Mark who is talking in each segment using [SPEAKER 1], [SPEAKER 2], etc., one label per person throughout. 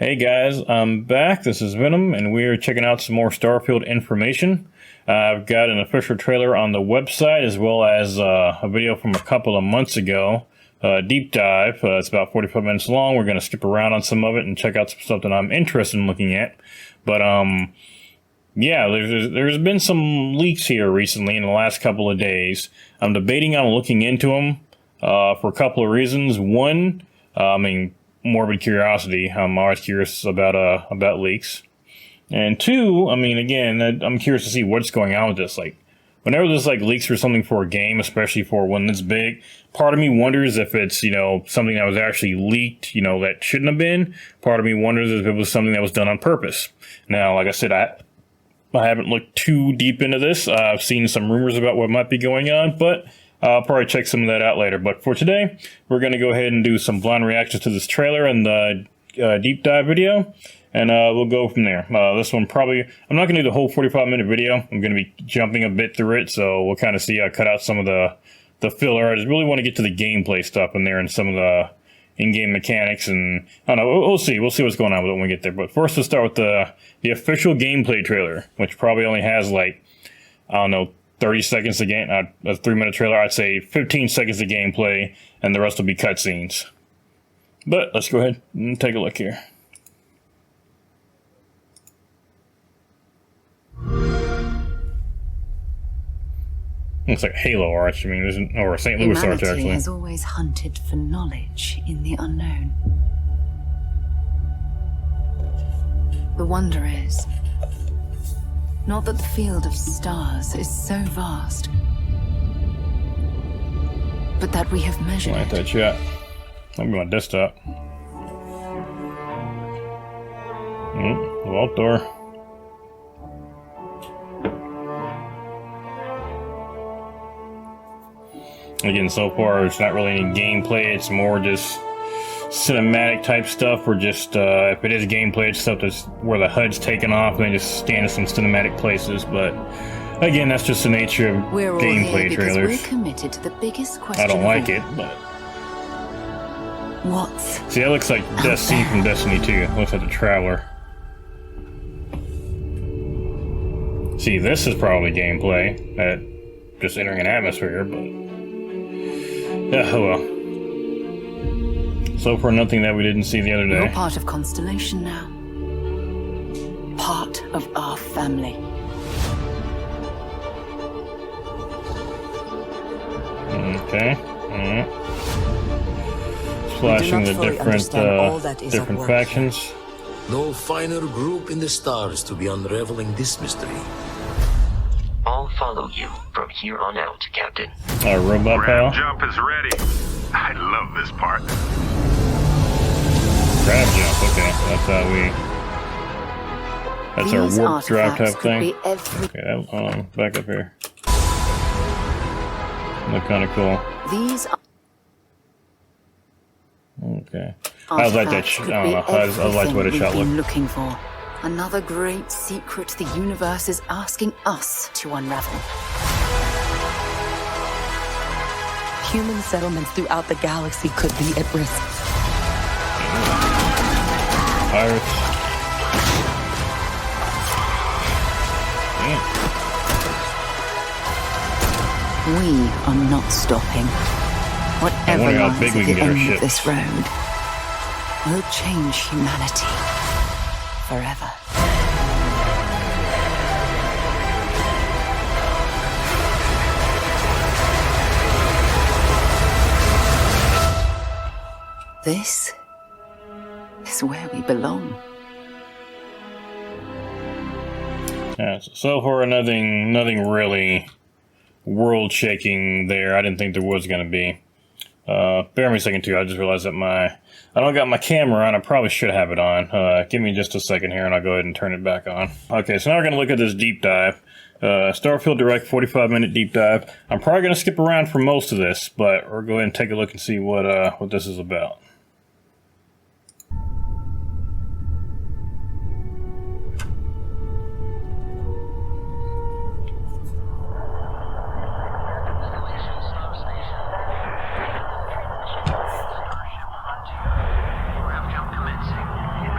[SPEAKER 1] Hey guys, I'm back. This is Venom, and we are checking out some more Starfield information. I've got an official trailer on the website, as well as a video from a couple of months ago. Deep dive. It's about 45 minutes long. We're going to skip around on some of it and check out some stuff that I'm interested in looking at. But yeah, there's been some leaks here recently in the last couple of days. I'm debating on looking into them for a couple of reasons. One, morbid curiosity. I'm always curious about leaks. And two, again, I'm curious to see what's going on with this. Like, whenever there's leaks for something for a game, especially for one that's big, part of me wonders if it's, something that was actually leaked, that shouldn't have been. Part of me wonders if it was something that was done on purpose. Now, like I said, I haven't looked too deep into this. I've seen some rumors about what might be going on, but I'll probably check some of that out later. But for today, we're going to go ahead and do some blind reactions to this trailer and the deep dive video, and we'll go from there. This one probably, I'm not going to do the whole 45-minute video. I'm going to be jumping a bit through it, so we'll kind of see. I cut out some of the filler. I just really want to get to the gameplay stuff in there and some of the in-game mechanics, and I don't know, we'll see what's going on with it when we get there. But first, let's start with the official gameplay trailer, which probably only has 30 seconds of game, a 3-minute trailer. I'd say 15 seconds of gameplay, and the rest will be cutscenes. But let's go ahead and take a look here. Looks like Halo Arch. Or St. Louis Arch, actually.
[SPEAKER 2] Humanity has always hunted for knowledge in the unknown. The wonder is not that the field of stars is so vast, but that we have measured
[SPEAKER 1] Like that chat. I'll be my desktop. Vault door. Again, so far it's not really any gameplay. It's more just cinematic type stuff, or just if it is gameplay, it's stuff that's where the HUD's taken off and they just stand in some cinematic places. But again, that's just the nature of gameplay trailers.
[SPEAKER 2] We're committed to the biggest question.
[SPEAKER 1] I don't like it, but
[SPEAKER 2] what's
[SPEAKER 1] see, that looks like that scene from Destiny 2. It looks like the Traveler. See, this is probably gameplay, just entering an atmosphere, but yeah, oh well. So far, nothing that we didn't see the other day.
[SPEAKER 2] You're part of Constellation now. Part of our family.
[SPEAKER 1] Okay. Alright. Flashing the different factions.
[SPEAKER 3] No finer group in the stars to be unraveling this mystery.
[SPEAKER 4] I'll follow you from here on out, Captain.
[SPEAKER 1] Robot pal.
[SPEAKER 5] Jump is ready. I love this part.
[SPEAKER 1] Grab jump, okay. That's our warp drive type thing. Okay, back up here. Look kind of cool.
[SPEAKER 2] These
[SPEAKER 1] okay. I like that. I don't know. I like the way the shot looked.
[SPEAKER 2] Looking for another great secret the universe is asking us to unravel.
[SPEAKER 6] Human settlements throughout the galaxy could be at risk.
[SPEAKER 1] Pirates. Damn.
[SPEAKER 2] We are not stopping. Whatever lies at the end of this road will change humanity forever. This is where we belong.
[SPEAKER 1] Yeah, so far nothing really world-shaking there. I didn't think there was going to be. Bear me a second too. I just realized that I don't got my camera on. I probably should have it on. Give me just a second here and I'll go ahead and turn it back on. Okay, so now we're going to look at this deep dive. Starfield Direct 45-minute deep dive. I'm probably going to skip around for most of this, but we'll go ahead and take a look and see what this is about.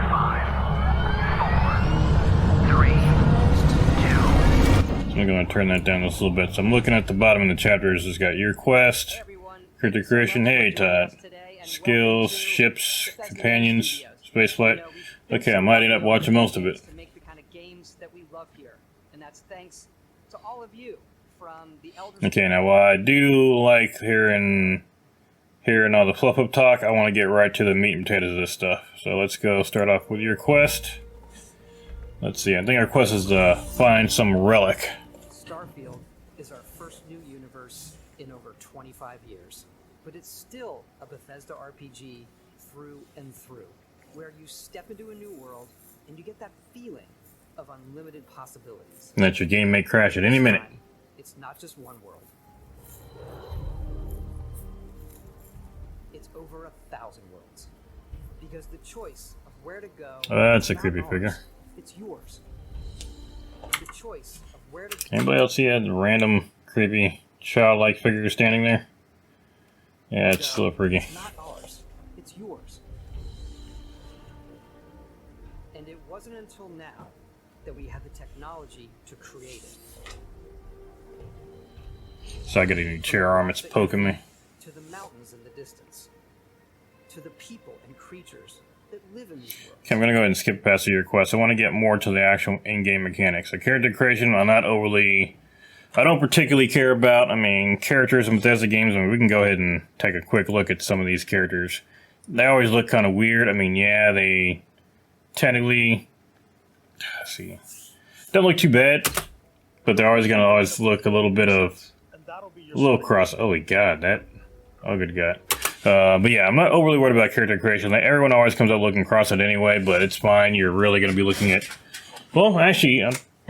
[SPEAKER 5] Five,
[SPEAKER 1] turn that down just a little bit. So I'm looking at the bottom of the chapters. It's got your quest, character creation, hey Todd, skills, ships, companions, spaceflight. Okay, I'm lighting up watching most of it.
[SPEAKER 7] To make the kind of games that we love here, and that's thanks to all of you from the elders.
[SPEAKER 1] Okay, now while I do like hearing all the fluff up talk, I want to get right to the meat and potatoes of this stuff. So let's go start off with your quest. Let's see, I think our quest is to find some relic.
[SPEAKER 7] Starfield is our first new universe in over 25 years, but it's still a Bethesda RPG through and through, where you step into a new world and you get that feeling of unlimited possibilities.
[SPEAKER 1] And that your game may crash at any minute.
[SPEAKER 7] It's not just one world. It's over 1,000 worlds. Because the choice of where to go...
[SPEAKER 1] Oh, that's a creepy figure.
[SPEAKER 7] It's yours. The choice of where to go...
[SPEAKER 1] Anybody else see a random, creepy, childlike figure standing there? Yeah, it's still freaky.
[SPEAKER 7] It's not ours. It's yours. And it wasn't until now that we had the technology to create it.
[SPEAKER 1] So I got a new chair arm, it's poking me.
[SPEAKER 7] To the mountains in the distance. To the people and creatures that live in these worlds.
[SPEAKER 1] Okay, I'm gonna go ahead and skip past your quest. I want to get more to the actual in-game mechanics. So character creation, I don't particularly care about. I mean, characters in Bethesda games, I mean, we can go ahead and take a quick look at some of these characters. They always look kind of weird. I mean, yeah, they technically, let's see, don't look too bad, but they're always gonna look a little bit of, a little cross. Oh, God, that, oh, good God. But yeah, I'm not overly worried about character creation. Like, everyone always comes out looking cross-eyed anyway, but it's fine. You're really going to be looking at... Well, actually,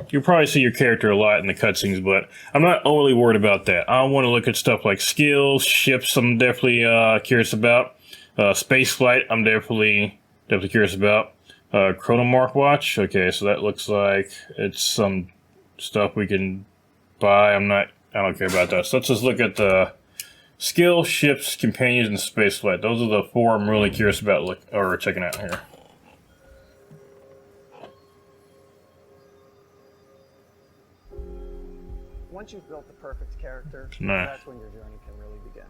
[SPEAKER 1] you'll probably see your character a lot in the cutscenes, but I'm not overly worried about that. I want to look at stuff like skills, ships I'm definitely curious about. Space flight I'm definitely curious about. Chronomark watch. Okay, so that looks like it's some stuff we can buy. I don't care about that. So let's just look at the... Skill, ships, companions, and spaceflight. Those are the four I'm really curious about checking out here.
[SPEAKER 8] Once you've built the perfect character,
[SPEAKER 1] Nah.
[SPEAKER 8] that's when your journey can really begin.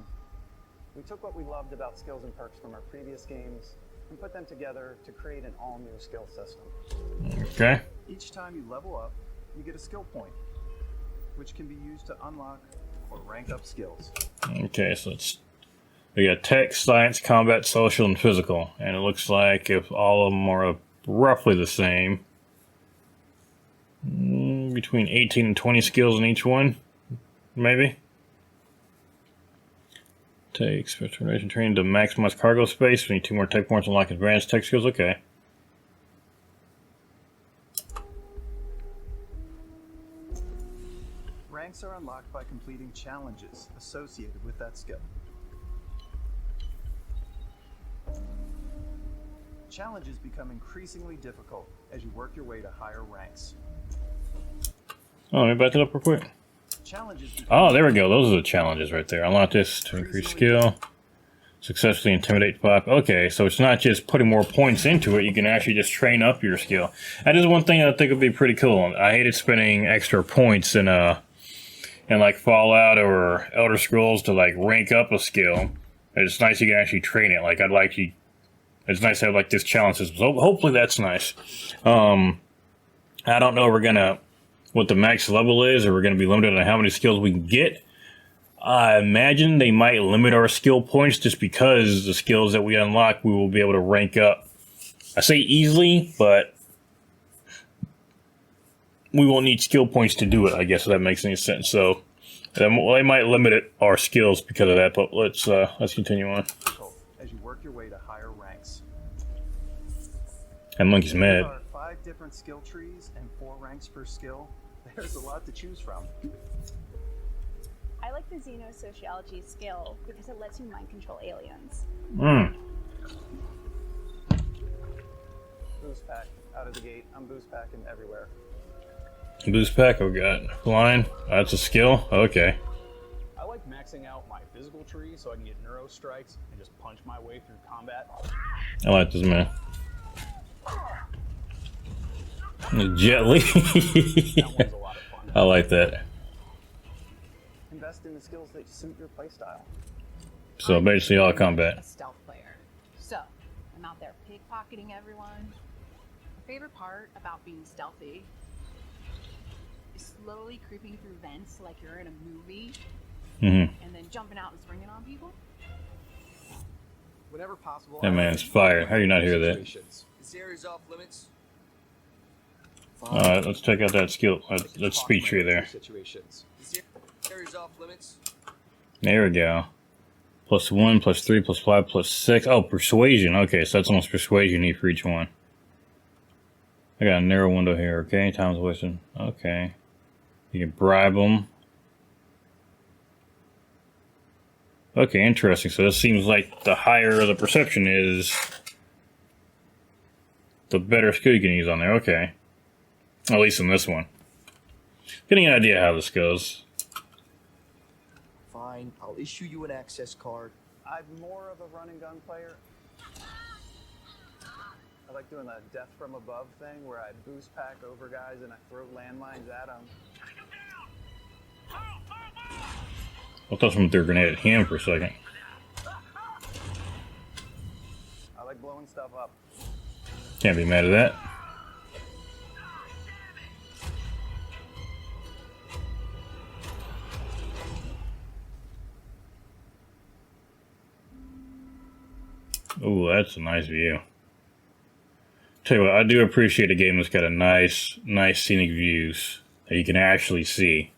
[SPEAKER 8] We took what we loved about skills and perks from our previous games and put them together to create an all-new skill system.
[SPEAKER 1] Okay.
[SPEAKER 9] Each time you level up, you get a skill point, which can be used to unlock or rank up skills.
[SPEAKER 1] Okay, so we got tech, science, combat, social, and physical. And it looks like if all of them are roughly the same, between 18 and 20 skills in each one, maybe. Takes transformation training to maximize cargo space. We need 2 more tech points to unlock advanced tech skills. Okay.
[SPEAKER 9] Ranks are unlocked by completing challenges associated with that skill. Challenges become increasingly difficult as you work your way to higher ranks.
[SPEAKER 1] Oh, let me back it up real quick. Oh, there we go. Those are the challenges right there. Unlock this to increase skill. Successfully intimidate 5. Okay, so it's not just putting more points into it. You can actually just train up your skill. That is one thing I think would be pretty cool. I hated spending extra points in like Fallout or Elder Scrolls to like rank up a skill. It's nice you can actually train it. Like it's nice to have like this challenge system. So hopefully that's nice. I don't know if what the max level is, or we're gonna be limited on how many skills we can get. I imagine they might limit our skill points just because the skills that we unlock we will be able to rank up. I say easily, but we won't need skill points to do it, I guess, if that makes any sense. So they might limit our skills because of that, but let's continue on.
[SPEAKER 9] As you work your way to higher ranks.
[SPEAKER 1] And Monkey's mad.
[SPEAKER 9] There are 5 different skill trees and 4 ranks per skill. There's a lot to choose from.
[SPEAKER 10] I like the Xenosociology skill because it lets you mind control aliens.
[SPEAKER 8] Boost pack out of the gate. I'm boost packing everywhere.
[SPEAKER 1] Boost pack, we got flying. That's a skill. Okay.
[SPEAKER 11] I like maxing out my physical tree so I can get neuro strikes and just punch my way through combat.
[SPEAKER 1] I like this man. Jet Li.
[SPEAKER 11] That one's a lot of fun.
[SPEAKER 1] I like that.
[SPEAKER 8] Invest in the skills that suit your playstyle.
[SPEAKER 1] So basically all combat.
[SPEAKER 12] A stealth player. So, I'm out there pickpocketing everyone. My favorite part about being stealthy is slowly creeping through vents like you're in a movie, and then jumping out and springing on people.
[SPEAKER 9] Whenever possible.
[SPEAKER 1] That man's fired. How do you not hear that?
[SPEAKER 3] This area's off limits.
[SPEAKER 1] Alright, let's check out that skill, that speed tree there.
[SPEAKER 3] This area's off limits.
[SPEAKER 1] There we go. +1, +3, +5, +6. Oh, persuasion. Okay, so that's almost persuasion you need for each one. I got a narrow window here. Okay, time's wasted. Okay. You can bribe them. Okay, interesting. So this seems like the higher the perception is, the better skill you can use on there. Okay. At least in this one. Getting an idea how this goes.
[SPEAKER 3] Fine, I'll issue you an access card.
[SPEAKER 8] I'm more of a run and gun player. I like doing the death from above thing where I boost pack over guys and I throw landmines at them.
[SPEAKER 1] I thought someone threw a grenade at him for a second.
[SPEAKER 8] I like blowing stuff up.
[SPEAKER 1] Can't be mad at that. Oh, that's a nice view. Tell you what, I do appreciate a game that's got a nice scenic views that you can actually see.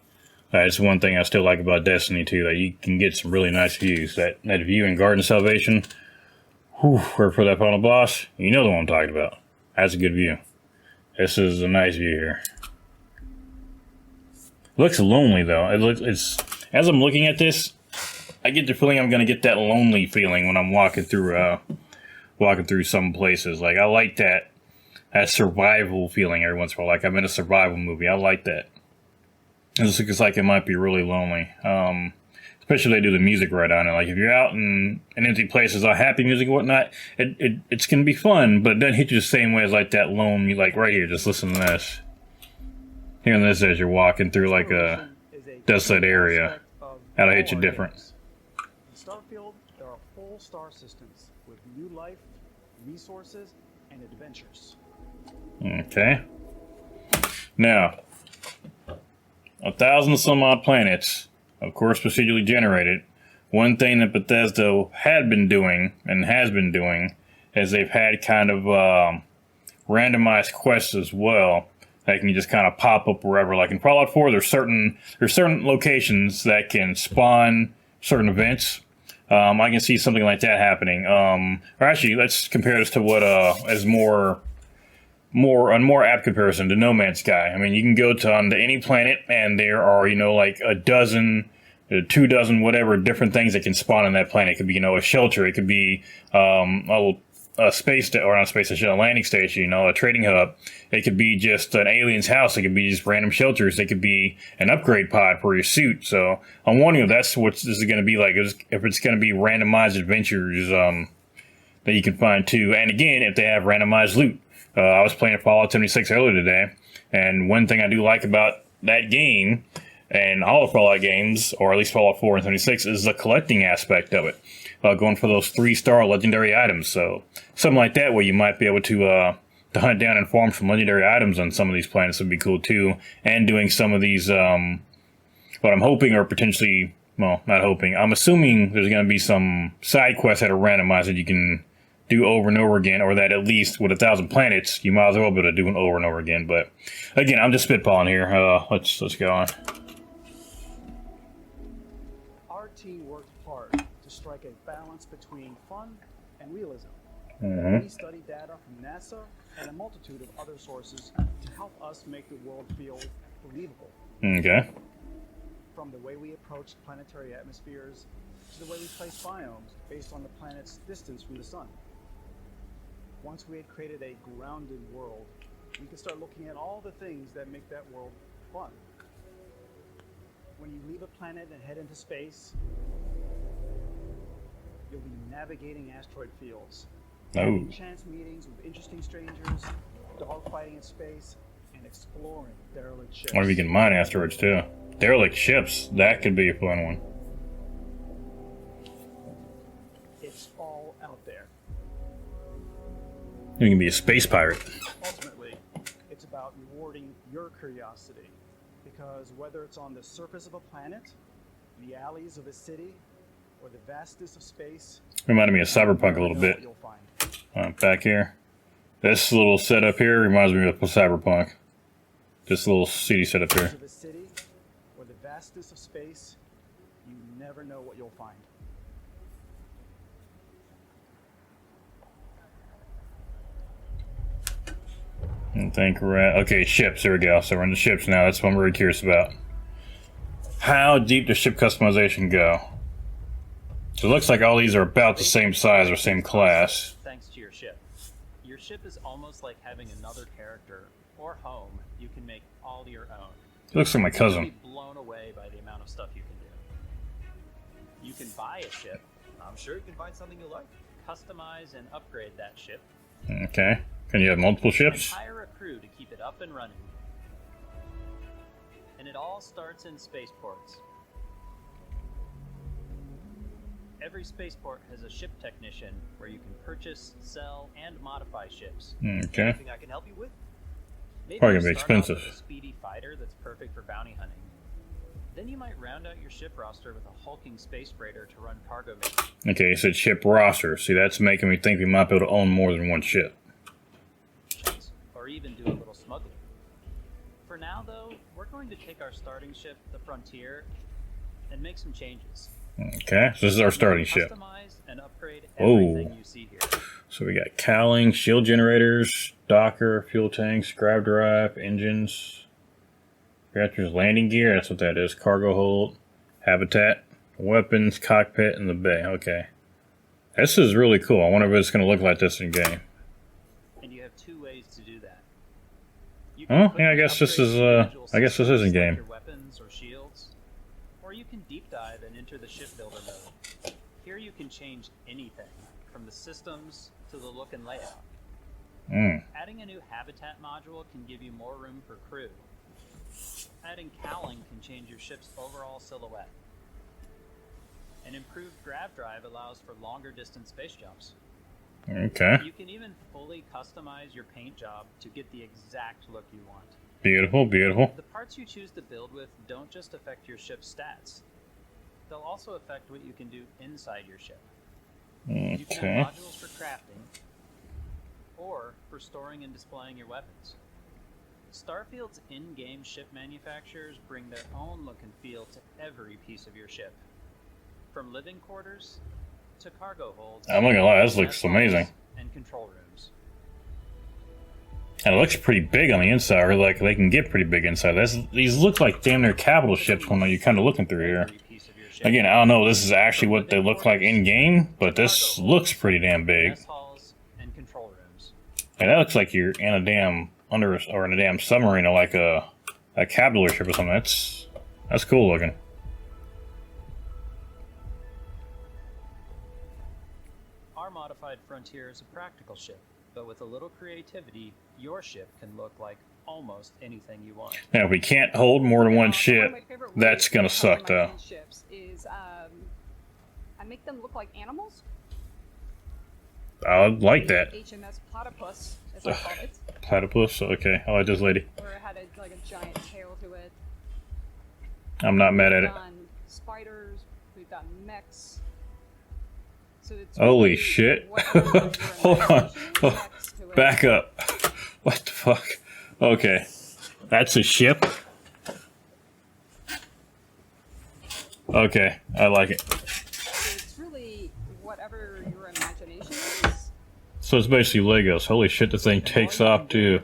[SPEAKER 1] That's one thing I still like about Destiny 2, that you can get some really nice views. That view in Garden Salvation, whew, for that final boss, you know the one I'm talking about. That's a good view. This is a nice view here. It looks lonely though. It's as I'm looking at this, I get the feeling I'm gonna get that lonely feeling when I'm walking through some places. Like I like that survival feeling every once in a while. Like I'm in a survival movie. I like that. It looks like it might be really lonely. Especially if they do the music right on it. Like if you're out in empty places, all happy music and whatnot, it's gonna be fun, but it doesn't hit you the same way as like that lone, like right here, just listen to this. Hearing this as you're walking through like a desolate area, that'll hit you different.
[SPEAKER 8] In Starfield, there are full star systems with new life, resources, and adventures.
[SPEAKER 1] Okay. Now, 1,000 some odd planets, of course procedurally generated. One thing that Bethesda had been doing and has been doing is they've had kind of randomized quests as well that can just kind of pop up wherever. Like in Fallout 4, there's certain locations that can spawn certain events. I can see something like that happening. Or actually, let's compare this to what is more apt comparison to No Man's Sky. I mean, you can go onto any planet and there are, like a dozen, 24, whatever different things that can spawn on that planet. It could be, a shelter. It could be a space or not a space station, a landing station, a trading hub. It could be just an alien's house. It could be just random shelters. It could be an upgrade pod for your suit. So I'm wondering if that's what this is going to be like. If it's going to be randomized adventures that you can find too. And again, if they have randomized loot. I was playing Fallout 76 earlier today, and one thing I do like about that game and all the Fallout games, or at least Fallout 4 and 76, is the collecting aspect of it. Going for those 3-star legendary items. So something like that where you might be able to hunt down and farm some legendary items on some of these planets would be cool too. And doing some of these, what I'm hoping or potentially, well, not hoping, I'm assuming there's going to be some side quests that are randomized that you can do over and over again, or that at least with 1,000 planets, you might as well be able to do it over and over again. But again, I'm just spitballing here. Let's go on.
[SPEAKER 8] Our team worked hard to strike a balance between fun and realism. We studied data from NASA and a multitude of other sources to help us make the world feel believable.
[SPEAKER 1] Okay.
[SPEAKER 8] From the way we approach planetary atmospheres to the way we place biomes based on the planet's distance from the sun. Once we had created a grounded world, we could start looking at all the things that make that world fun. When you leave a planet and head into space, you'll be navigating asteroid fields, having chance meetings with interesting strangers, dogfighting in space, and and exploring derelict ships.
[SPEAKER 1] Or if you can mine asteroids too. Derelict ships, that could be a fun one.
[SPEAKER 8] It's all out there.
[SPEAKER 1] You can be a space pirate.
[SPEAKER 8] Ultimately, it's about rewarding your curiosity. Because whether it's on the surface of a planet, the alleys of a city, or the vastness of space,
[SPEAKER 1] Reminded me of Cyberpunk a little bit. Back here. This little setup here reminds me of Cyberpunk. This little city setup here.
[SPEAKER 8] Of a city, or the vastness of space, you never know what you'll find.
[SPEAKER 1] I think we're at, okay, ships, there we go. So we're in the ships now, that's what I'm very curious about. How deep does ship customization go? So it looks like all these are about the same size or same class.
[SPEAKER 11] Thanks to your ship. Your ship is almost like having another character or home you can make all your own.
[SPEAKER 1] It looks like my cousin.
[SPEAKER 11] You'll be blown away by the amount of stuff you can do. You can buy a ship.
[SPEAKER 13] I'm sure you can find something you like.
[SPEAKER 11] Customize and upgrade that ship.
[SPEAKER 1] Okay. Can you have multiple ships?
[SPEAKER 11] And hire a crew to keep it up and running. And it all starts in spaceports. Every spaceport has a ship technician where you can purchase, sell, and modify ships.
[SPEAKER 1] Okay.
[SPEAKER 13] Anything I can help you with?
[SPEAKER 11] Maybe
[SPEAKER 1] Probably
[SPEAKER 11] you
[SPEAKER 1] gonna be
[SPEAKER 11] start off
[SPEAKER 1] expensive.
[SPEAKER 11] with a speedy fighter that's perfect for bounty hunting. Then you might round out your ship roster with a hulking space freighter to run cargo missions.
[SPEAKER 1] Okay, you said ship roster. See, that's making me think we might be able to own more than one ship.
[SPEAKER 11] Or even do a little smuggling. For now, though, we're going to take our starting ship, the Frontier, and make some changes.
[SPEAKER 1] Okay, so this is our starting ship.
[SPEAKER 11] Customize and upgrade
[SPEAKER 1] Oh.
[SPEAKER 11] everything you see here.
[SPEAKER 1] So we got cowling, shield generators, docker, fuel tanks, grav drive, engines, reactors, landing gear, that's what that is, cargo hold, habitat, weapons, cockpit, and the bay. Okay. This is really cool. I wonder if it's going to look like this in game.
[SPEAKER 11] And you have two ways to do that. You
[SPEAKER 1] Oh,
[SPEAKER 11] put
[SPEAKER 1] yeah, I
[SPEAKER 11] your
[SPEAKER 1] guess this
[SPEAKER 11] upgrades
[SPEAKER 1] is,
[SPEAKER 11] in individual
[SPEAKER 1] I guess this is in
[SPEAKER 11] systems like
[SPEAKER 1] game.
[SPEAKER 11] your weapons or shields, or you can deep dive and enter the shipbuilder mode. Here you can change anything, from the systems to the look and layout. Adding a new habitat module can give you more room for crew. Adding cowling can change your ship's overall silhouette. An improved grav drive allows for longer distance space jumps.
[SPEAKER 1] Okay.
[SPEAKER 11] You can even fully customize your paint job to get the exact look you want.
[SPEAKER 1] Beautiful, beautiful.
[SPEAKER 11] The parts you choose to build with don't just affect your ship's stats. They'll also affect what you can do inside your ship. You can
[SPEAKER 1] Okay.
[SPEAKER 11] have modules for crafting, or for storing and displaying your weapons. Starfield's in-game ship manufacturers bring their own look and feel to every piece of your ship. From living quarters to cargo holds.
[SPEAKER 1] I'm not gonna lie, this looks amazing.
[SPEAKER 11] And control rooms.
[SPEAKER 1] And it looks pretty big on the inside, or like they can get pretty big inside. These look like damn near capital ships when you're kind of looking through here. Again, I don't know if this is actually what they look like in game, but this looks pretty damn big.
[SPEAKER 11] Mess halls and control rooms.
[SPEAKER 1] And that looks like you're in a damn in a damn submarine, or like a capital ship or something. That's cool looking.
[SPEAKER 11] Our modified Frontier is a practical ship, but with a little creativity, your ship can look like almost anything you want.
[SPEAKER 1] Now, if we can't hold more than one ship, that's gonna suck, though.
[SPEAKER 12] Ships is I make them look like animals.
[SPEAKER 1] I like that.
[SPEAKER 12] HMS Platypus, as I call it.
[SPEAKER 1] Platypus. Okay, I like this lady.
[SPEAKER 12] Or it had like a giant tail to it.
[SPEAKER 1] I'm not mad at
[SPEAKER 12] We've
[SPEAKER 1] it.
[SPEAKER 12] done spiders. We've done mechs. So it's
[SPEAKER 1] Holy
[SPEAKER 12] really
[SPEAKER 1] shit!
[SPEAKER 12] whatever your
[SPEAKER 1] Hold on.
[SPEAKER 12] imagination connects to it.
[SPEAKER 1] Back up. What the fuck? Okay, that's a ship. Okay, I like it.
[SPEAKER 12] It's really whatever your imagination is.
[SPEAKER 1] So it's basically Legos. Holy shit, the thing takes off too.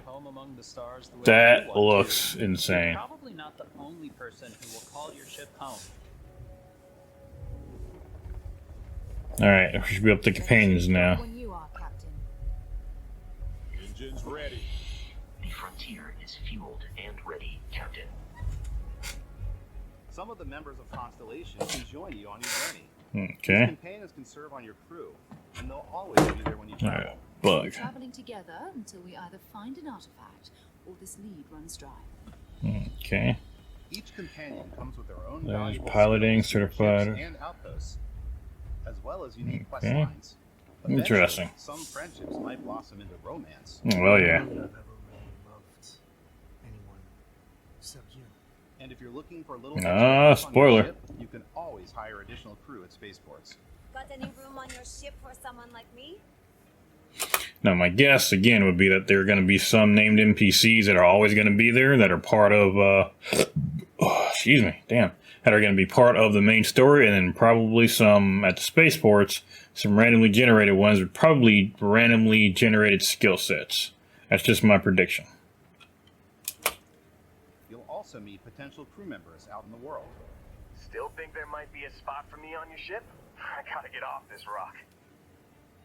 [SPEAKER 1] That looks insane.
[SPEAKER 11] You're probably not the only person who will call your ship home.
[SPEAKER 1] Alright, we should be up to companions now.
[SPEAKER 14] When you are, Captain.
[SPEAKER 5] Engines ready.
[SPEAKER 4] The Frontier is fueled and ready, Captain.
[SPEAKER 9] Some of the members of Constellation can join you on your journey.
[SPEAKER 1] Okay.
[SPEAKER 9] These companions can serve on your crew, and they'll always be there when you travel.
[SPEAKER 1] Alright, bug.
[SPEAKER 14] Traveling together until we either find an artifact
[SPEAKER 2] or this lead runs dry.
[SPEAKER 1] Okay.
[SPEAKER 9] Each companion comes with their own
[SPEAKER 1] There's
[SPEAKER 9] valuable
[SPEAKER 1] piloting,
[SPEAKER 9] skills,
[SPEAKER 1] certified.
[SPEAKER 9] ships, and outposts, as well as unique quest
[SPEAKER 1] Okay.
[SPEAKER 9] lines.
[SPEAKER 1] Interesting.
[SPEAKER 9] Eventually, some friendships might blossom into romance.
[SPEAKER 1] Well, yeah.
[SPEAKER 7] I've never really loved anyone except you.
[SPEAKER 9] And if you're looking for a little
[SPEAKER 1] spoiler.
[SPEAKER 9] ship, you can always hire additional crew at spaceports.
[SPEAKER 14] Got any room on your ship for someone like me?
[SPEAKER 1] Now, my guess again would be that there are going to be some named NPCs that are always going to be there that are part of, excuse me, damn, that are going to be part of the main story, and then probably some at the spaceports, some randomly generated ones with probably randomly generated skill sets. That's just my prediction.
[SPEAKER 9] You'll also meet potential crew members out in the world.
[SPEAKER 5] Still think there might be a spot for me on your ship? I gotta get off this rock.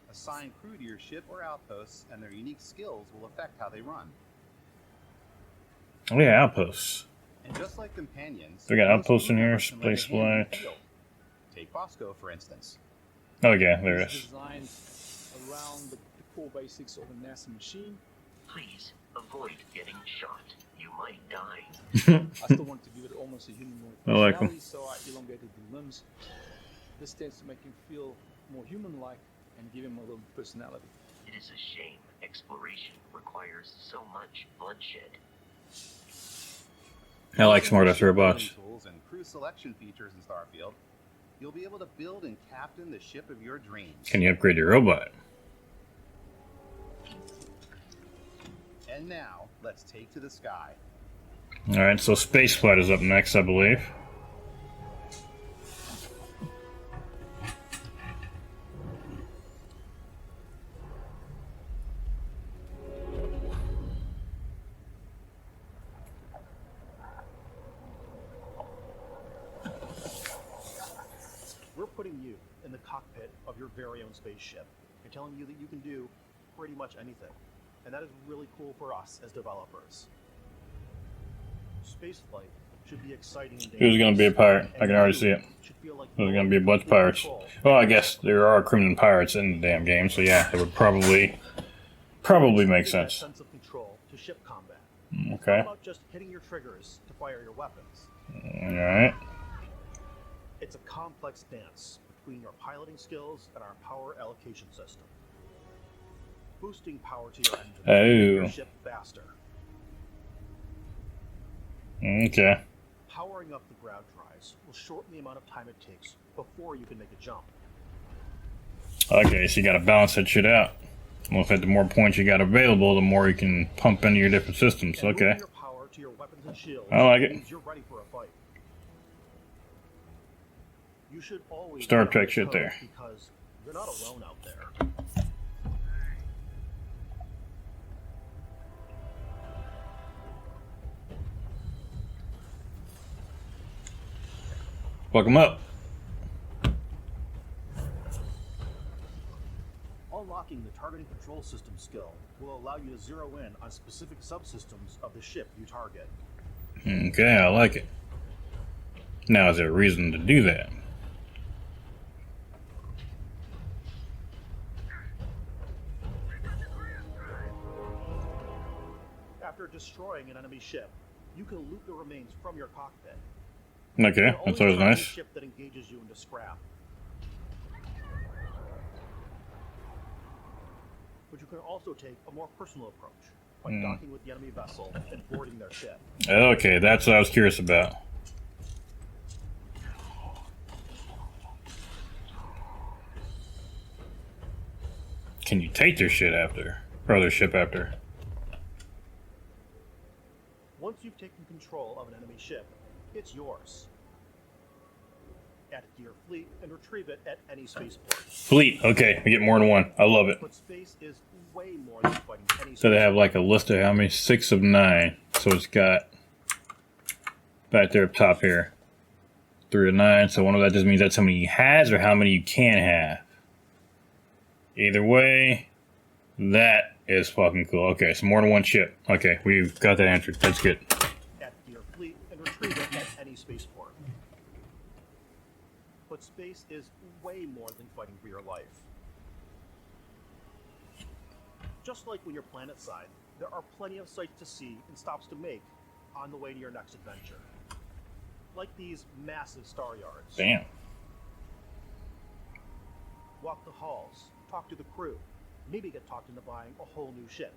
[SPEAKER 9] Assign crew to your ship or outposts, and their unique skills will affect how they run.
[SPEAKER 1] Oh yeah, outposts.
[SPEAKER 9] And just like companions,
[SPEAKER 1] We got
[SPEAKER 9] most
[SPEAKER 1] outposts in
[SPEAKER 9] crew
[SPEAKER 1] here,
[SPEAKER 9] members can lend a
[SPEAKER 1] space
[SPEAKER 9] hand in the
[SPEAKER 1] flight.
[SPEAKER 9] field. Take Bosco, for instance.
[SPEAKER 1] Oh yeah, there it
[SPEAKER 8] It's
[SPEAKER 1] is.
[SPEAKER 8] designed around the core basics of a NASA machine.
[SPEAKER 4] Please avoid getting shot. You might die.
[SPEAKER 8] I still want to give it almost a humanoid
[SPEAKER 1] I like
[SPEAKER 8] personality, so I elongated the limbs. This tends to make him feel more human-like and give him a little personality.
[SPEAKER 4] It is a shame exploration requires so much bloodshed.
[SPEAKER 1] I like smart ass robots.
[SPEAKER 9] Tools and crew selection features in Starfield. You'll be able to build and captain the ship of your dreams.
[SPEAKER 1] Can you upgrade your robot?
[SPEAKER 9] And now, let's take to the sky.
[SPEAKER 1] Alright, so spaceflight is up next, I believe.
[SPEAKER 15] We're putting you in the cockpit of your very own spaceship. We're telling you that you can do pretty much anything. And that is really cool for us as developers. Spaceflight should be exciting and
[SPEAKER 1] Who's going to be a pirate? I can already see it. There's going to be a bunch of pirates. Well, I guess there are criminal pirates in the damn game, so yeah, it would probably make sense.
[SPEAKER 15] Sense of control to ship combat.
[SPEAKER 1] Okay.
[SPEAKER 15] How about just hitting your triggers to fire your weapons?
[SPEAKER 1] Alright.
[SPEAKER 15] It's a complex dance between your piloting skills and our power allocation system. Boosting power to your engine to make your ship faster.
[SPEAKER 1] Okay.
[SPEAKER 15] Powering up the ground drives will shorten the amount of time it takes before you can make a jump.
[SPEAKER 1] Okay, so you gotta balance that shit out. Looks like the more points you got available, the more you can pump into your different systems.
[SPEAKER 15] And
[SPEAKER 1] Okay.
[SPEAKER 15] moving your power to your weapons and shields
[SPEAKER 1] I like it.
[SPEAKER 15] means you're ready for a fight. You should always
[SPEAKER 1] Star
[SPEAKER 15] be on
[SPEAKER 1] Trek
[SPEAKER 15] your
[SPEAKER 1] shit
[SPEAKER 15] toes
[SPEAKER 1] there.
[SPEAKER 15] because you're not alone out there.
[SPEAKER 1] Fuck them up.
[SPEAKER 15] Unlocking the targeting control system skill will allow you to zero in on specific subsystems of the ship you target.
[SPEAKER 1] Okay, I like it. Now, is there a reason to do that?
[SPEAKER 15] After destroying an enemy ship, you can loot the remains from your cockpit.
[SPEAKER 1] Okay,
[SPEAKER 15] You can
[SPEAKER 1] that's
[SPEAKER 15] only
[SPEAKER 1] always
[SPEAKER 15] target
[SPEAKER 1] nice.
[SPEAKER 15] a ship that engages you into scrap. But you can also take a more personal approach by docking with the enemy vessel and boarding their ship.
[SPEAKER 1] Okay, that's what I was curious about. Can you take their shit after? Or their ship after?
[SPEAKER 15] Once you've taken control of an enemy ship, it's yours. Add it to your fleet and retrieve it at any spaceport.
[SPEAKER 1] Fleet. Okay, we get more than one. I love it.
[SPEAKER 15] But space is way more than fighting any
[SPEAKER 1] So they have like a list of how many? 6 of 9. So it's got back there up top here 3 of 9. So one of that just means that's how many he has or how many you can have. Either way, that is fucking cool. Okay, so more than one ship. Okay, we've got that answered. That's good.
[SPEAKER 15] Add it to your fleet and retrieve it at any spaceport. But space is way more than fighting for your life. Just like when you're planetside, there are plenty of sights to see and stops to make on the way to your next adventure. Like these massive star yards.
[SPEAKER 1] Damn.
[SPEAKER 15] Walk the halls, talk to the crew, maybe get talked into buying a whole new ship.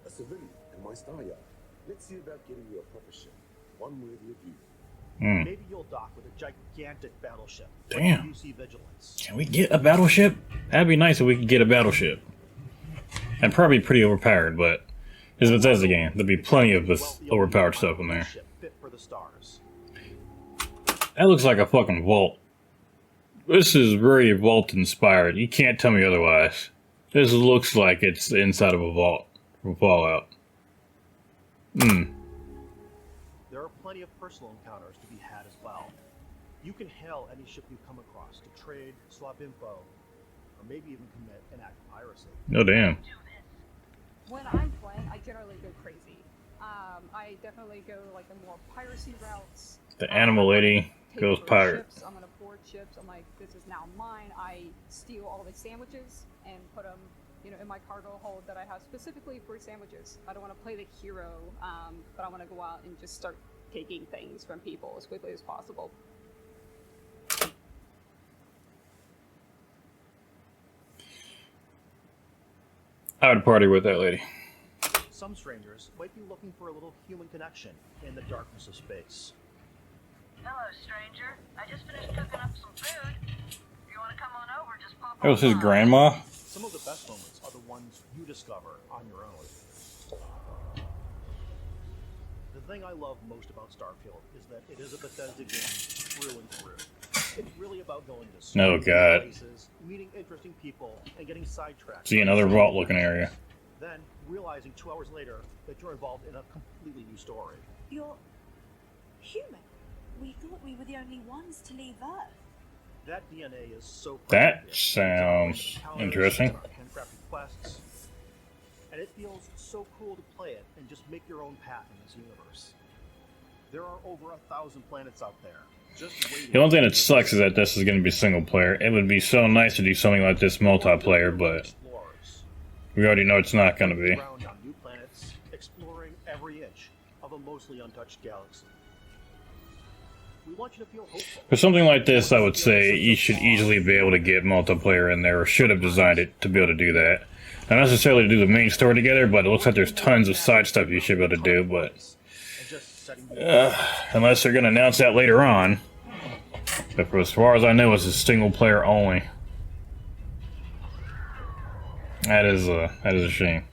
[SPEAKER 16] A civilian in my star yard. Let's see about getting you a proper ship. One worthy of you.
[SPEAKER 15] Maybe you'll dock with a gigantic battleship.
[SPEAKER 1] Damn.
[SPEAKER 15] Like UC Vigilance.
[SPEAKER 1] Can we get a battleship? That'd be nice if we could get a battleship. And probably pretty overpowered, but it's a Bethesda game. There'll be plenty of this overpowered stuff in there.
[SPEAKER 15] Fit for the stars.
[SPEAKER 1] That looks like a fucking vault. This is very vault inspired. You can't tell me otherwise. This looks like it's inside of a vault from Fallout.
[SPEAKER 15] There are plenty of personal encounters to be had as well. You can hail any ship you come across to trade, swap info, or maybe even commit an act of piracy.
[SPEAKER 1] Oh damn.
[SPEAKER 17] When I'm playing, I generally go crazy. I definitely go like the more piracy routes.
[SPEAKER 1] The animal lady goes pirate.
[SPEAKER 17] Ships. I'm gonna board ships. I'm like, this is now mine. I steal all the sandwiches and put them, you know, in my cargo hold that I have specifically for sandwiches. I don't want to play the hero, but I want to go out and just start taking things from people as quickly as possible.
[SPEAKER 1] I would party with that lady.
[SPEAKER 15] Some strangers might be looking for a little human connection in the darkness of space.
[SPEAKER 18] Hello, stranger. I just finished cooking up some food. If you want to come on over, just pop
[SPEAKER 1] That was his grandma.
[SPEAKER 15] Some of the best moments are the ones you discover on your own. The thing I love most about Starfield is that it is a Bethesda game through and through. It's really about going to
[SPEAKER 1] Oh god.
[SPEAKER 15] places, meeting interesting people, and getting sidetracked.
[SPEAKER 1] See another vault looking area.
[SPEAKER 15] Then realizing 2 hours later that you're involved in a completely new story.
[SPEAKER 14] You're human. We thought we were the only ones to leave Earth.
[SPEAKER 15] That DNA is so
[SPEAKER 1] That sounds interesting.
[SPEAKER 15] handcrafted quests, and it feels so cool to play it and just make your own path in this universe. There are over 1,000 planets out there. Just waiting.
[SPEAKER 1] The only thing that sucks is that this is going to be single player. It would be so nice to do something like this multiplayer, but we already know it's not going to be.
[SPEAKER 15] Around on new planets, exploring every inch of a mostly untouched galaxy. We want you to feel hopeful.
[SPEAKER 1] For something like this, I would say you should easily be able to get multiplayer in there, or should have designed it to be able to do that. Not necessarily to do the main story together, but it looks like there's tons of side stuff you should be able to do, but unless they're going to announce that later on. But for as far as I know, it's a single player only. That is a shame.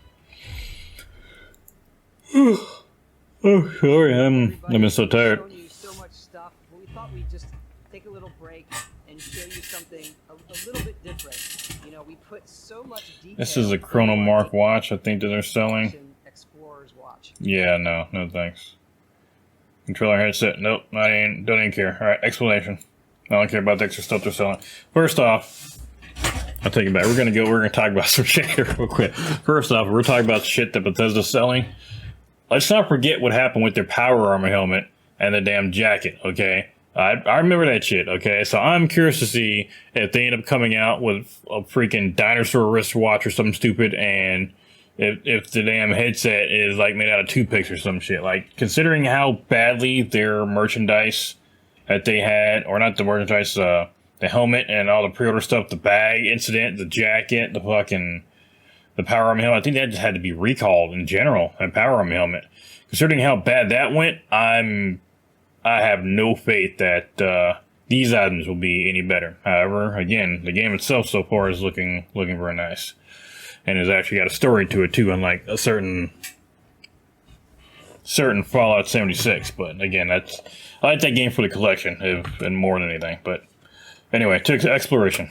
[SPEAKER 1] Oh, sorry, I've been so tired.
[SPEAKER 7] Shown you so much stuff. We thought we'd just take a little break and show you something a little bit different. You know, we put so much detail.
[SPEAKER 1] This is a Chrono Mark watch, I think, that they're selling.
[SPEAKER 7] Explorer's watch.
[SPEAKER 1] Yeah, no thanks. Controller headset, nope, don't even care. Alright, explanation. I don't care about the extra stuff they're selling. First off, I'll take it back. We're gonna talk about some shit here real quick. First off, we're talking about shit that Bethesda's selling. Let's not forget what happened with their power armor helmet and the damn jacket, okay? I remember that shit, okay? So I'm curious to see if they end up coming out with a freaking dinosaur wristwatch or something stupid, and if the damn headset is like made out of toothpicks or some shit. Like, considering how badly their merchandise that they had, or not the merchandise, the helmet and all the pre-order stuff, the bag incident, the jacket, the power armor helmet, I think that just had to be recalled in general, and power armor helmet. Considering how bad that went, I have no faith that these items will be any better. However, again, the game itself so far is looking very nice, and has actually got a story to it too, unlike a certain Fallout 76. But again, I like that game for the collection, and more than anything. But anyway, to exploration.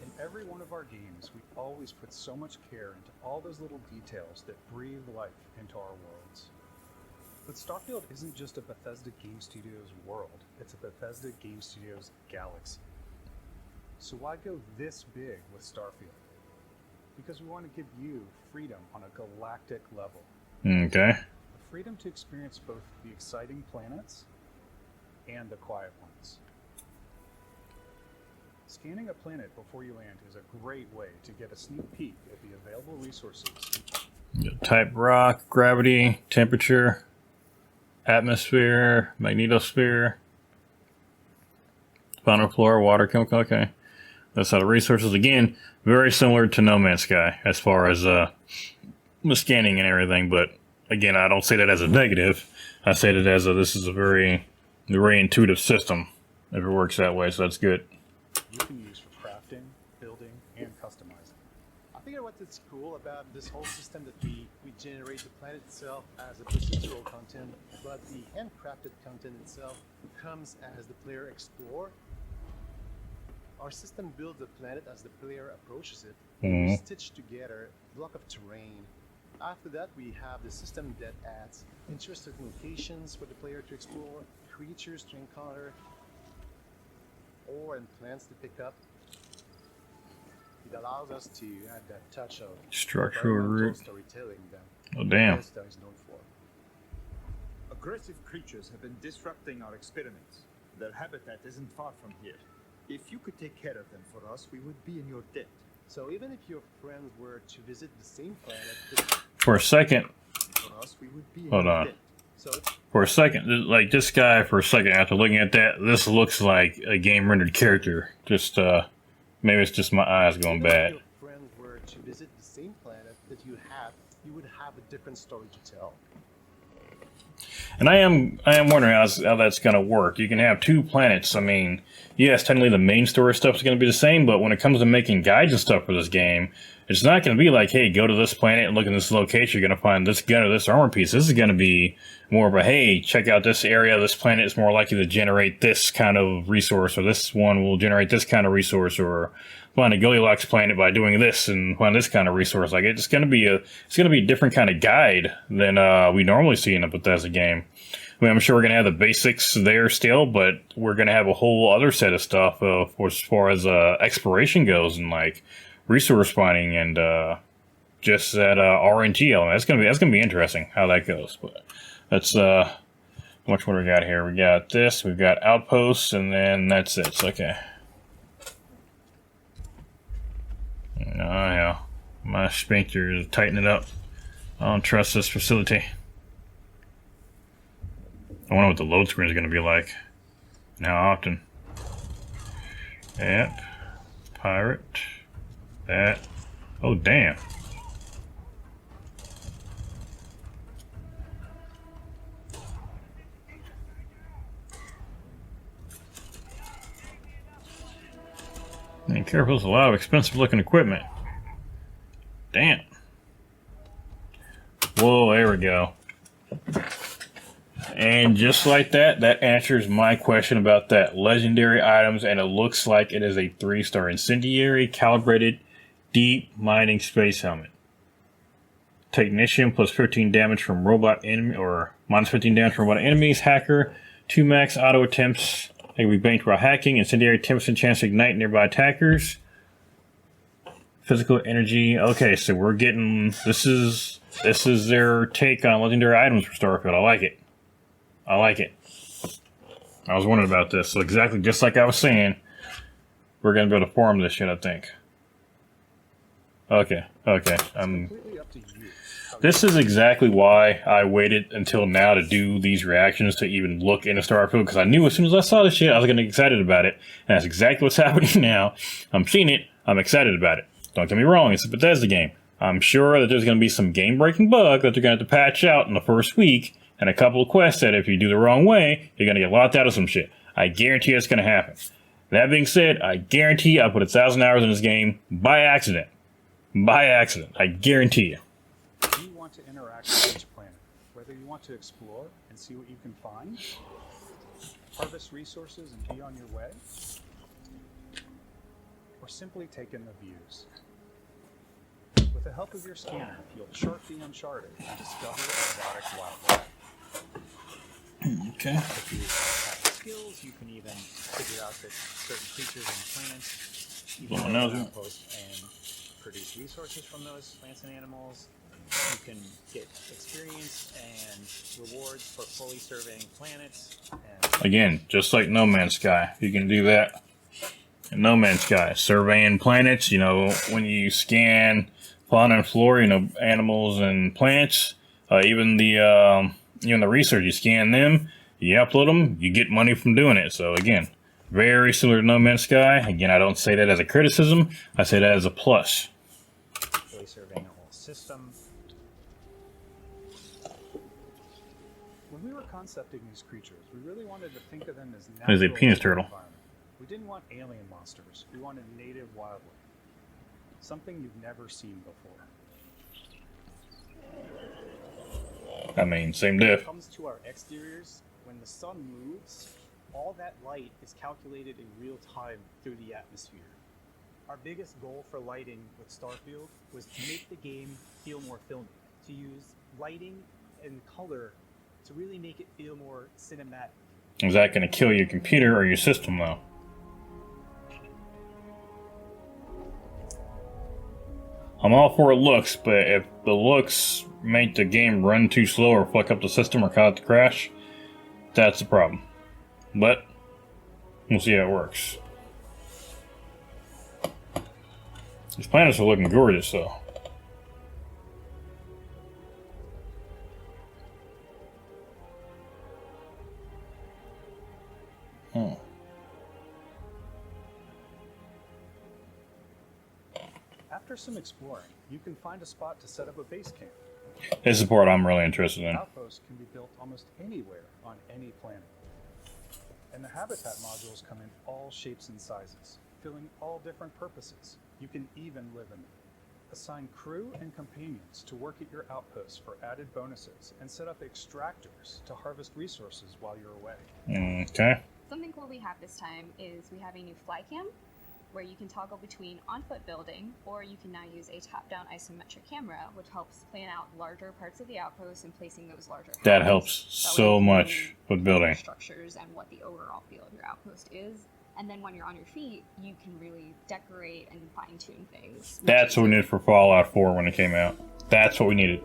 [SPEAKER 8] In every one of our games, we always put so much care into all those little details that breathe life into our worlds. But Starfield isn't just a Bethesda Game Studios world, it's a Bethesda Game Studios galaxy. So why go this big with Starfield? Because we want to give you freedom on a galactic level.
[SPEAKER 1] Okay.
[SPEAKER 8] The freedom to experience both the exciting planets and the quiet ones. Scanning a planet before you land is a great way to get a sneak peek at the available resources
[SPEAKER 1] Type rock, gravity, temperature, atmosphere, magnetosphere, spinal flora, water, chemical. Okay. That's how the resources, again, very similar to No Man's Sky as far as the scanning and everything. But again, I don't say that as a negative. I say that as this is a very intuitive system if it works that way. So that's good.
[SPEAKER 8] You can use for crafting, building, and customizing. I think what's cool about this whole system that we generate the planet itself as a procedural content, but the handcrafted content itself comes as the player explores. Our system builds the planet as the player approaches it. We stitch together a block of terrain. After that, we have the system that adds interesting locations for the player to explore, creatures to encounter, ore and plants to pick up. It allows us to add that touch of
[SPEAKER 1] structural root
[SPEAKER 8] storytelling that
[SPEAKER 1] Bethesda
[SPEAKER 8] is known for.
[SPEAKER 19] Aggressive creatures have been disrupting our experiments. Their habitat isn't far from here. If you could take care of them for us, we would be in your debt.
[SPEAKER 8] So even if your friends were to visit the same planet,
[SPEAKER 1] for a second.
[SPEAKER 8] for us, we would be in
[SPEAKER 1] Hold
[SPEAKER 8] your
[SPEAKER 1] on.
[SPEAKER 8] debt. So
[SPEAKER 1] For a second, like this guy, for a second, after looking at that, this looks like a game rendered character. Just, maybe it's just my eyes going bad.
[SPEAKER 8] if your friends were to visit the same planet that you would have a different story to tell.
[SPEAKER 1] And I am wondering how that's going to work. You can have two planets. I mean, yes, technically the main story stuff is going to be the same, but when it comes to making guides and stuff for this game, it's not going to be like, hey, go to this planet and look in this location. You're going to find this gun or this armor piece. This is going to be more of a, hey, check out this area. This planet is more likely to generate this kind of resource, or this one will generate this kind of resource, or find a Goldilocks planet by doing this and find this kind of resource. Like, it's going to be a different kind of guide than we normally see in a Bethesda game. I mean, I'm sure we're going to have the basics there still, but we're going to have a whole other set of stuff as far as exploration goes, and like resource finding and just that RNG element. That's gonna be interesting how that goes. But that's how much what do we got here? We got this. We've got outposts, and then that's it. So, okay. Oh yeah, my sphincter is tightening up. I don't trust this facility. I wonder what the load screen is going to be like. And how often. App. Pirate. That. Oh, damn. Be careful, there's a lot of expensive looking equipment. Damn. Whoa, there we go. And just like that, that answers my question about that legendary items, and it looks like it is a 3-star incendiary calibrated deep mining space helmet. Technician plus 15 damage from robot enemy, or minus 15 damage from robot enemies. Hacker, 2 max auto attempts. They can be banked while hacking. Incendiary 10% chance to ignite nearby attackers. Physical energy. Okay, so we're getting this is their take on legendary items for Starfield. I like it. I like it. I was wondering about this. So exactly just like I was saying, we're going to be able to farm this shit, I think. Okay. This is exactly why I waited until now to do these reactions, to even look into Starfield, because I knew as soon as I saw this shit, I was going to get excited about it. And that's exactly what's happening now. I'm seeing it. I'm excited about it. Don't get me wrong. It's a Bethesda game. I'm sure that there's going to be some game-breaking bug that they're going to have to patch out in the first week, and a couple of quests that if you do the wrong way, you're going to get locked out of some shit. I guarantee it's going to happen. That being said, I guarantee I put 1,000 hours in this game by accident. By accident. I guarantee you.
[SPEAKER 8] You want to interact with each planet, whether you want to explore and see what you can find, harvest resources and be on your way, or simply take in the views. With the help of your scanner, you'll chart the uncharted and discover exotic wildlife.
[SPEAKER 1] Okay.
[SPEAKER 11] If you have skills, you can even figure out that certain creatures and plants you can go outpost and produce resources from those plants and animals. You can get experience and rewards for fully surveying planets. And
[SPEAKER 1] again, just like No Man's Sky, you can do that in No Man's Sky. Surveying planets, you know, when you scan fauna and flora, animals and plants, even the research. You scan them, you upload them, you get money from doing it. So again, very similar to No Man's Sky. Again, I don't say that as a criticism. I say that as a plus.
[SPEAKER 8] Really surveying a whole system. When we were concepting these creatures, we really wanted to think of them as natural.
[SPEAKER 1] There's a penis turtle.
[SPEAKER 8] We didn't want alien monsters. We wanted native wildlife. Something you've never seen before.
[SPEAKER 1] I mean, same
[SPEAKER 8] When
[SPEAKER 1] diff.
[SPEAKER 8] it comes to our exteriors, when the sun moves, all that light is calculated in real time through the atmosphere. Our biggest goal for lighting with Starfield was to make the game feel more filmy, to use lighting and color to really make it feel more cinematic.
[SPEAKER 1] Is that going to kill your computer or your system, though? I'm all for looks, but if the looks make the game run too slow or fuck up the system or cause it to crash, that's the problem. But we'll see how it works. These planets are looking gorgeous, though.
[SPEAKER 8] After some exploring, you can find a spot to set up a base camp.
[SPEAKER 1] This is the part I'm really interested in.
[SPEAKER 8] Outposts can be built almost anywhere on any planet. And the habitat modules come in all shapes and sizes, filling all different purposes. You can even live in them. Assign crew and companions to work at your outposts for added bonuses, and set up extractors to harvest resources while you're away.
[SPEAKER 1] Okay.
[SPEAKER 10] Something cool we have this time is we have a new fly cam, where you can toggle between on-foot building, or you can now use a top-down isometric camera, which helps plan out larger parts of the outpost and placing those larger houses.
[SPEAKER 1] That helps so much with building
[SPEAKER 10] structures and what the overall feel of your outpost is. And then when you're on your feet, you can really decorate and fine-tune things.
[SPEAKER 1] That's what we needed for Fallout 4 when it came out. That's what we needed.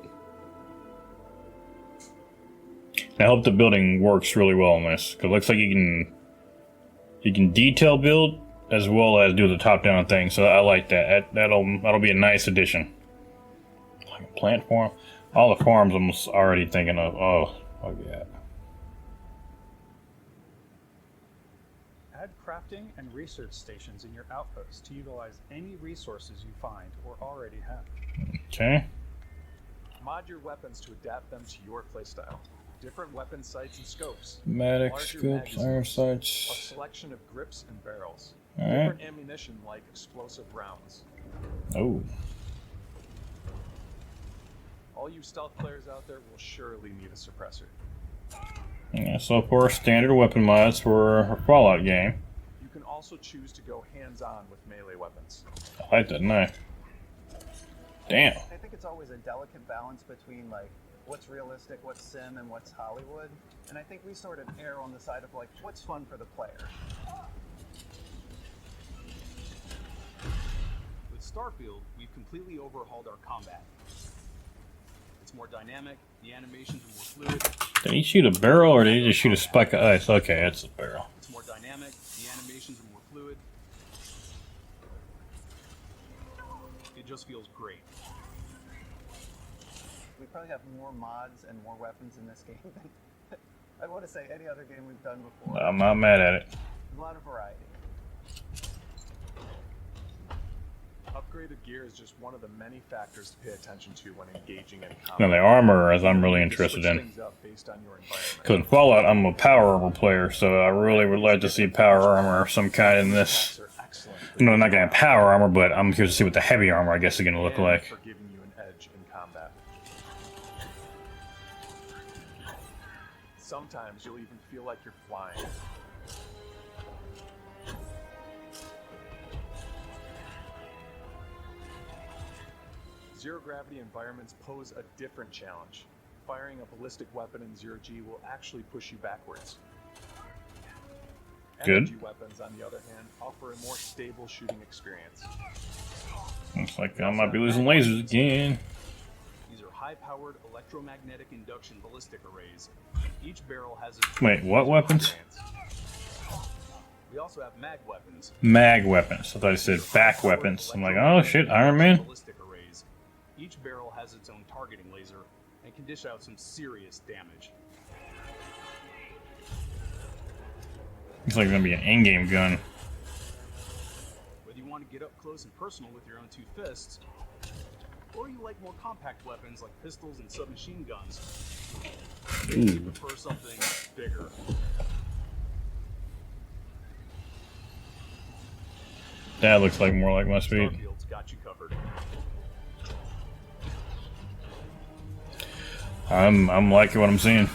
[SPEAKER 1] I hope the building works really well in this, because it looks like you can detail build as well as do the top-down thing. So I like that. That'll be a nice addition. Like a plant farm. All the farms I'm already thinking of. Oh yeah.
[SPEAKER 8] Add crafting and research stations in your outpost to utilize any resources you find or already have.
[SPEAKER 1] Okay.
[SPEAKER 9] Mod your weapons to adapt them to your playstyle. Different weapon sights and scopes.
[SPEAKER 1] Medic,
[SPEAKER 9] larger
[SPEAKER 1] scopes,
[SPEAKER 9] magazines,
[SPEAKER 1] iron
[SPEAKER 9] a
[SPEAKER 1] sights.
[SPEAKER 9] selection of grips and barrels.
[SPEAKER 1] Alright.
[SPEAKER 9] Different ammunition like explosive rounds.
[SPEAKER 1] Oh.
[SPEAKER 9] All you stealth players out there will surely need a suppressor.
[SPEAKER 1] Yeah, so far standard weapon mods for a Fallout game.
[SPEAKER 9] You can also choose to go hands-on with melee weapons.
[SPEAKER 1] I like that knife. Damn.
[SPEAKER 9] I think it's always a delicate balance between like what's realistic, what's sim, and what's Hollywood. And I think we sort of err on the side of like what's fun for the player.
[SPEAKER 20] With Starfield, we've completely overhauled our combat. It's more dynamic, the animations are more fluid.
[SPEAKER 1] Did he shoot a barrel or did he just shoot a spike of ice? Okay, that's a barrel.
[SPEAKER 20] It's more dynamic, the animations are more fluid. It just feels great.
[SPEAKER 9] We probably have more mods and more weapons in this game than I want to say any other game we've done before.
[SPEAKER 1] I'm not mad at it.
[SPEAKER 9] A lot of variety.
[SPEAKER 19] Upgraded gear is just one of the many factors to pay attention to when engaging in combat.
[SPEAKER 1] Now the armor, as I'm really interested in. Because in Fallout, I'm a power armor player, so I really would like to see power armor of some kind in this. No, not gonna have power armor, but I'm curious to see what the heavy armor, I guess, is gonna look like.
[SPEAKER 19] For giving you an edge in combat. Sometimes you'll even feel like you're flying. Zero-gravity environments pose a different challenge. Firing a ballistic weapon in zero-G will actually push you backwards.
[SPEAKER 1] Good.
[SPEAKER 19] Energy weapons, on the other hand, offer a more stable shooting experience.
[SPEAKER 1] Looks like I might be losing lasers again.
[SPEAKER 20] These are high-powered electromagnetic induction ballistic arrays. Each barrel has a...
[SPEAKER 1] Wait, what weapons?
[SPEAKER 20] We also have mag weapons.
[SPEAKER 1] Mag weapons. I thought you said back weapons. I'm like, oh shit, Iron Man?
[SPEAKER 20] Ballistic arrays. Each barrel has its own targeting laser and can dish out some serious damage.
[SPEAKER 1] Looks like it's gonna be an in-game gun.
[SPEAKER 20] Whether you want to get up close and personal with your own two fists, or you like more compact weapons like pistols and submachine guns, maybe you prefer something bigger.
[SPEAKER 1] That looks like more like my speed.
[SPEAKER 20] Starfield's got you covered.
[SPEAKER 1] I'm liking what I'm seeing.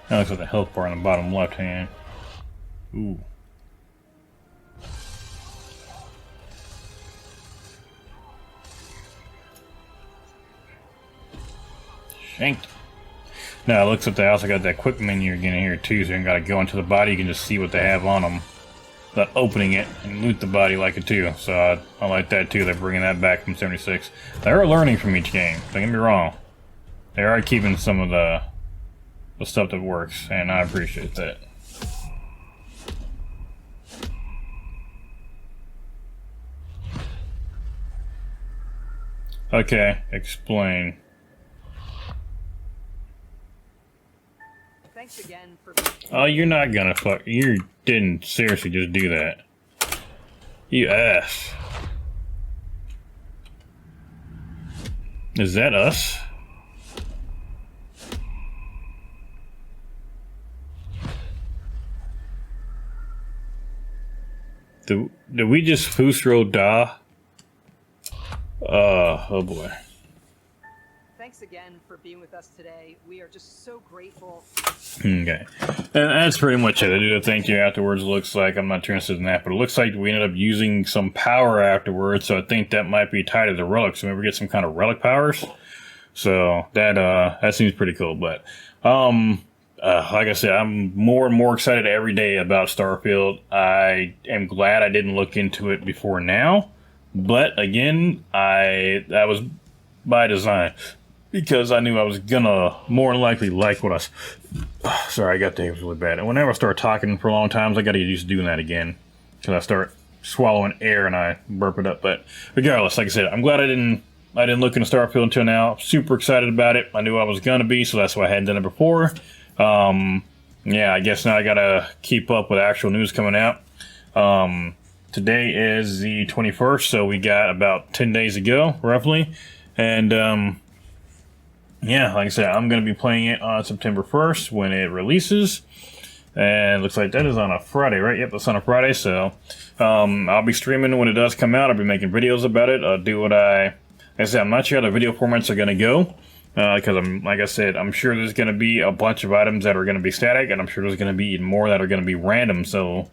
[SPEAKER 1] That looks like the health bar on the bottom left hand. Ooh. Shanked. Now it looks like they also got that quick menu again here too, so you gotta go into the body, you can just see what they have on them without opening it and loot the body like it too. So I like that too, they're bringing that back from 76. They're learning from each game, don't get me wrong. They are keeping some of the stuff that works, and I appreciate that. Okay, explain.
[SPEAKER 7] Thanks again for.
[SPEAKER 1] Oh, you're not gonna fuck. You didn't seriously just do that. You ass. Is that us? Did we just Fusro Da? Oh boy.
[SPEAKER 7] Thanks again for being with us today. We are just so grateful.
[SPEAKER 1] Okay. And that's pretty much it. I do a thank you afterwards, it looks like. I'm not too interested in that, but it looks like we ended up using some power afterwards, so I think that might be tied to the relic, so maybe we get some kind of relic powers. So that seems pretty cool, but like I said, I'm more and more excited every day about Starfield. I am glad I didn't look into it before now, but again, that was by design because I knew I was gonna more than likely like what sorry, I got the really bad. And whenever I start talking for long times, I gotta get used to doing that again because I start swallowing air and I burp it up. But regardless, like I said, I'm glad I didn't look into Starfield until now. Super excited about it. I knew I was gonna be, so that's why I hadn't done it before. Yeah, I guess now I gotta keep up with actual news coming out. Today is the 21st, so we got about 10 days to go, roughly. And, yeah, like I said, I'm gonna be playing it on September 1st when it releases. And it looks like that is on a Friday, right? Yep, that's on a Friday, so, I'll be streaming when it does come out. I'll be making videos about it. I'll do what like I said, I'm not sure how the video formats are gonna go. Because like I said, I'm sure there's going to be a bunch of items that are going to be static, and I'm sure there's going to be even more that are going to be random, so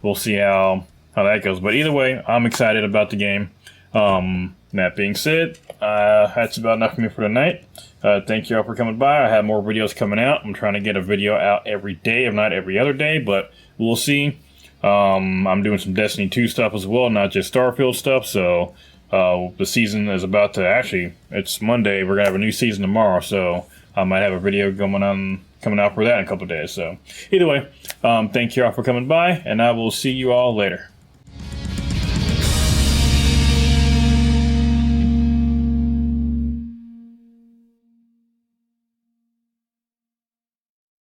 [SPEAKER 1] we'll see how that goes. But either way, I'm excited about the game. That being said, that's about enough for me for tonight. Thank you all for coming by. I have more videos coming out. I'm trying to get a video out every day, if not every other day, but we'll see. I'm doing some Destiny 2 stuff as well, not just Starfield stuff, so the season is about to, actually, it's Monday, we're going to have a new season tomorrow, so I might have a video coming out for that in a couple of days. So either way, thank you all for coming by, and I will see you all later.